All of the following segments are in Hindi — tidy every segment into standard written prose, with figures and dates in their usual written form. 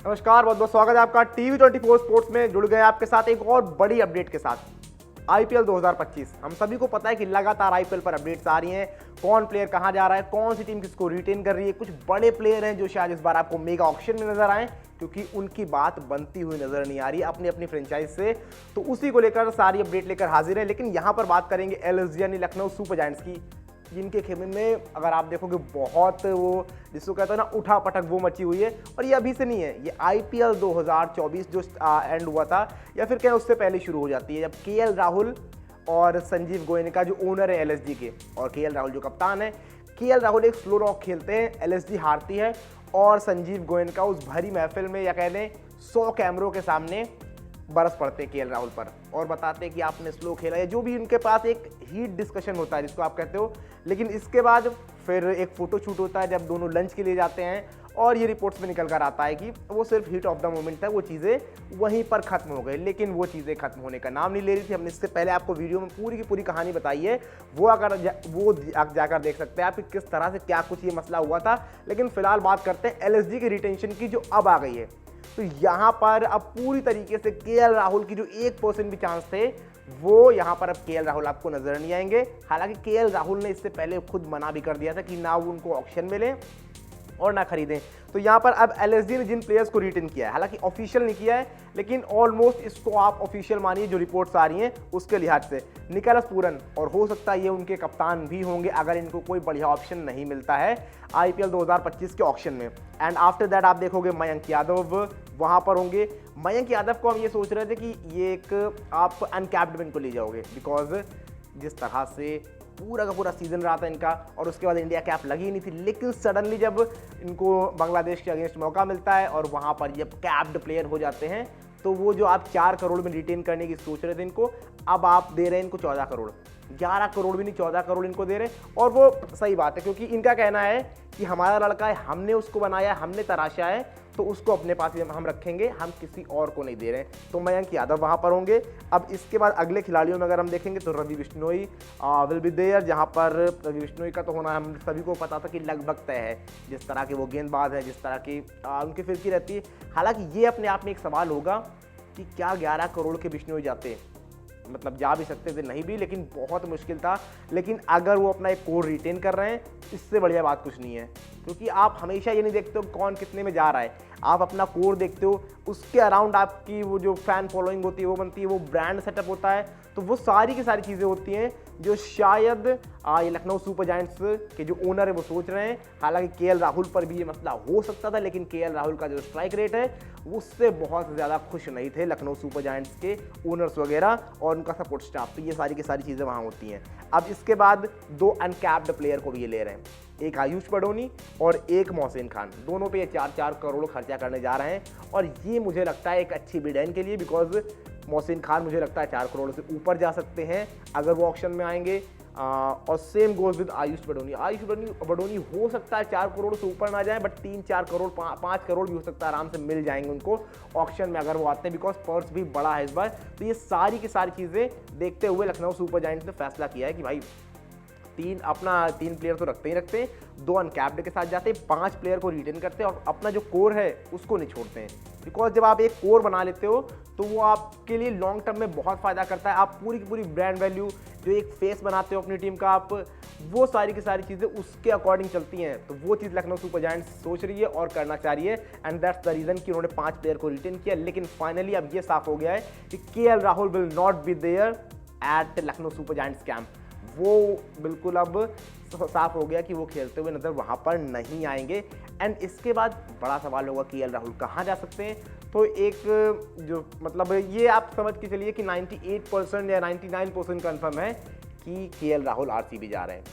नमस्कार, बहुत बहुत स्वागत है आपका टीवी 24 स्पोर्ट्स में। जुड़ गए आपके साथ एक और बड़ी अपडेट के साथ। आईपीएल 2025 हम सभी को पता है कि लगातार आईपीएल पर अपडेट्स आ रही हैं। कौन प्लेयर कहां जा रहा है, कौन सी टीम किसको रिटेन कर रही है। कुछ बड़े प्लेयर हैं जो शायद इस बार आपको मेगा ऑक्शन में नजर आए, क्योंकि उनकी बात बनती हुई नजर नहीं आ रही अपनी अपनी फ्रेंचाइज से। तो उसी को लेकर सारी अपडेट लेकर हाजिर है। लेकिन यहां पर बात करेंगे एलएसजी यानी लखनऊ सुपर जायंट्स की, जिनके खेमे में अगर आप देखोगे बहुत वो जिसको कहते हैं ना उठा पटक वो मची हुई है। और ये अभी से नहीं है, ये आईपीएल 2024 जो एंड हुआ था या फिर क्या उससे पहले शुरू हो जाती है, जब केएल राहुल और संजीव गोयनका जो ओनर है एलएसजी के और केएल राहुल जो कप्तान है। केएल राहुल एक स्लो रॉक खेलते हैं, एलएसजी हारती है और संजीव गोयनका उस भरी महफिल में या कह लें 100 कैमरों के सामने बरस पड़ते हैं केएल राहुल पर और बताते हैं कि आपने स्लो खेला है। जो भी उनके पास एक हीट डिस्कशन होता है जिसको आप कहते हो। लेकिन इसके बाद फिर एक फोटो शूट होता है जब दोनों लंच के लिए जाते हैं और ये रिपोर्ट्स में निकल कर आता है कि वो सिर्फ हीट ऑफ द मोमेंट था, वो चीज़ें वहीं पर खत्म हो गई। लेकिन वो चीज़ें खत्म होने का नाम नहीं ले रही थी। हमने इससे पहले आपको वीडियो में पूरी की पूरी कहानी बताई है, वो आप जाकर देख सकते हैं आप कि किस तरह से क्या कुछ ये मसला हुआ था। लेकिन फिलहाल बात करते हैं एलएसजी के रिटेंशन की जो अब आ गई है। तो यहां पर अब पूरी तरीके से केएल राहुल की जो 1% भी चांस थे वो यहां पर अब केएल राहुल आपको नजर नहीं आएंगे। हालांकि केएल राहुल ने इससे पहले खुद मना भी कर दिया था कि ना वो उनको ऑक्शन में लें और ना खरीदें। तो यहां पर अब एलएसजी ने जिन प्लेयर्स को रिटेन किया है, हालांकि ऑफिशियल नहीं किया है लेकिन ऑलमोस्ट इसको आप ऑफिशियल मानिए जो रिपोर्ट्स आ रही हैं उसके लिहाज से, निकोलस पूरन और हो सकता है ये उनके कप्तान भी होंगे अगर इनको कोई बढ़िया ऑप्शन नहीं मिलता है आईपीएल 2025 के ऑक्शन में। एंड आफ्टर दैट आप देखोगे मयंक यादव वहां पर होंगे। मयंक यादव को हम ये सोच रहे थे कि ये एक आप अनकैप्ड में को ले जाओगे, बिकॉज जिस तरह से पूरा का पूरा सीजन रहा था इनका और उसके बाद इंडिया कैप लगी ही नहीं थी। लेकिन सडनली जब इनको बांग्लादेश के अगेंस्ट मौका मिलता है और वहां पर जब कैप्ड प्लेयर हो जाते हैं तो वो जो आप 4 करोड़ में रिटेन करने की सोच रहे थे इनको, अब आप दे रहे हैं इनको 14 करोड़, 11 करोड़ भी नहीं 14 करोड़ इनको दे रहे हैं। और वो सही बात है क्योंकि इनका कहना है कि हमारा लड़का है, हमने उसको बनाया, हमने तराशा है, तो उसको अपने पास ही हम रखेंगे, हम किसी और को नहीं दे रहे हैं। तो मयंक यादव वहां पर होंगे। अब इसके बाद अगले खिलाड़ियों में अगर हम देखेंगे तो Ravi Bishnoi will be there, जहां पर रवि बिश्नोई का तो होना हम सभी को पता था कि लगभग तय है। जिस तरह के वो गेंदबाज है, जिस तरह की उनकी फिरकी रहती है। हालांकि ये अपने आप में एक सवाल होगा कि क्या 11 करोड़ के बिश्नोई जाते, मतलब जा भी सकते थे नहीं भी, लेकिन बहुत मुश्किल था। लेकिन अगर वो अपना एक कोर रिटेन कर रहे हैं इससे बढ़िया बात कुछ नहीं है, क्योंकि आप हमेशा ये नहीं देखते हो कौन कितने में जा रहा है, आप अपना कोर देखते हो, उसके अराउंड आपकी वो जो फैन फॉलोइंग होती है वो बनती है, वो ब्रांड सेटअप होता है। तो वो सारी की सारी चीज़ें होती हैं जो शायद ये लखनऊ सुपर जायंट्स के जो ओनर है वो सोच रहे हैं। हालांकि केएल राहुल पर भी ये मसला हो सकता था, लेकिन केएल राहुल का जो स्ट्राइक रेट है उससे बहुत ज़्यादा खुश नहीं थे लखनऊ सुपर जायंट्स के ओनर्स वगैरह और उनका सपोर्ट स्टाफ। तो ये सारी की सारी चीज़ें वहाँ होती हैं। अब इसके बाद 2 अनकैप्ड प्लेयर को भी ये ले रहे हैं, एक आयुष बडोनी और एक मोहसिन खान। दोनों पे ये 4-4 करोड़ खर्चा करने जा रहे हैं और ये मुझे लगता है एक अच्छी बिड है इनके लिए, बिकॉज मोहसिन खान मुझे लगता है 4 करोड़ से ऊपर जा सकते हैं अगर वो ऑक्शन में आएंगे। और same goes with Ayush Badoni. Ayush Badoni हो सकता है 4 करोड़ से ऊपर ना जाए, बट 3-4 करोड़ 5 करोड़ भी हो सकता है आराम से मिल जाएंगे उनको ऑक्शन में अगर वो आते हैं, बिकॉज पर्स भी बड़ा है इस बार। तो ये सारी की सारी चीज़ें देखते हुए लखनऊ सुपर जायंट्स ने फैसला किया है कि भाई 3 प्लेयर तो रखते ही रखते हैं, 2 अनकैप्ड के साथ जाते हैं, 5 प्लेयर को रिटेन करते हैं और अपना जो कोर है उसको नहीं छोड़ते हैं। बिकॉज जब आप एक कोर बना लेते हो तो वो आपके लिए लॉन्ग टर्म में बहुत फायदा करता है। आप पूरी की पूरी ब्रांड वैल्यू जो एक फेस बनाते हो अपनी टीम का, आप वो सारी की सारी चीज़ें उसके अकॉर्डिंग चलती हैं। तो वो चीज़ लखनऊ सुपर जायंट्स सोच रही है और करना चाह रही है। एंड दैट्स द रीज़न कि उन्होंने 5 प्लेयर को रिटेन किया। लेकिन फाइनली अब ये साफ हो गया है कि KL Rahul will not be there at Lucknow Super Giants camp. वो बिल्कुल अब साफ हो गया कि वो खेलते हुए नजर वहां पर नहीं आएंगे। एंड इसके बाद बड़ा सवाल होगा कि केएल राहुल कहां जा सकते हैं। तो एक जो मतलब ये आप समझ के चलिए कि 98% या 99% कन्फर्म है कि केएल राहुल आरसीबी जा रहे हैं।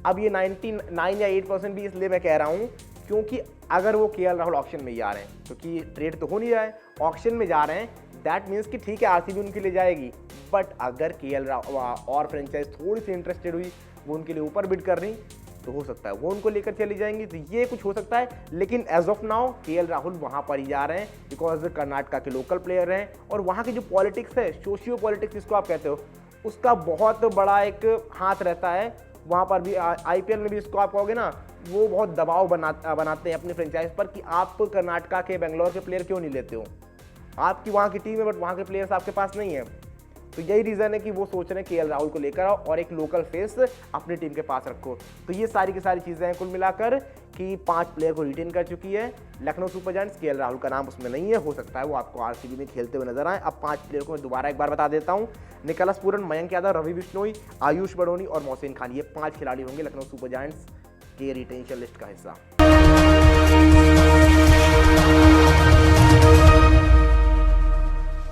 अब ये 99 या 8% भी इसलिए मैं कह रहा हूं क्योंकि अगर वो केएल राहुल ऑक्शन में ही आ रहे हैं, क्योंकि ट्रेड तो हो नहीं रहा है, ऑक्शन में जा रहे हैं, दैट मीन्स कि ठीक है आरसीबी उनके लिए जाएगी। बट अगर केएल राहुल और फ्रेंचाइज थोड़ी सी इंटरेस्टेड हुई, वो उनके लिए ऊपर बिड कर रही, तो हो सकता है वो उनको लेकर चली जाएंगी। तो ये कुछ हो सकता है। लेकिन as of now KL Rahul वहां पर ही जा रहे हैं, बिकॉज कर्नाटका के लोकल प्लेयर हैं और वहां की जो पॉलिटिक्स है, सोशियो पॉलिटिक्स जिसको आप कहते हो, उसका बहुत बड़ा एक हाथ रहता है वहाँ पर भी आईपीएल में भी इसको आप कहोगे ना, वो बहुत दबाव बनाते हैं अपनी फ्रेंचाइज पर कि आप कर्नाटका के, बेंगलोर के प्लेयर क्यों नहीं लेते हो, आपकी वहाँ की टीम है बट वहाँ के प्लेयर्स आपके पास नहीं है। तो यही रीज़न है कि वो सोच रहे हैं केएल राहुल को लेकर आओ और एक लोकल फेस अपनी टीम के पास रखो। तो ये सारी की सारी चीज़ें हैं कुल मिलाकर कि 5 प्लेयर को रिटेन कर चुकी है Lucknow Super giants. KL Rahul का नाम उसमें नहीं है, हो सकता है वो आपको आरसीबी में खेलते हुए नजर आए। अब 5 प्लेयर को मैं दोबारा एक बार बता देता हूँ, निकोलस पूरन, मयंक यादव, रवि बिश्नोई, आयुष बड़ोनी और मोहसिन खान, ये 5 खिलाड़ी होंगे लखनऊ सुपर जायंट्स के रिटेंशन लिस्ट का हिस्सा।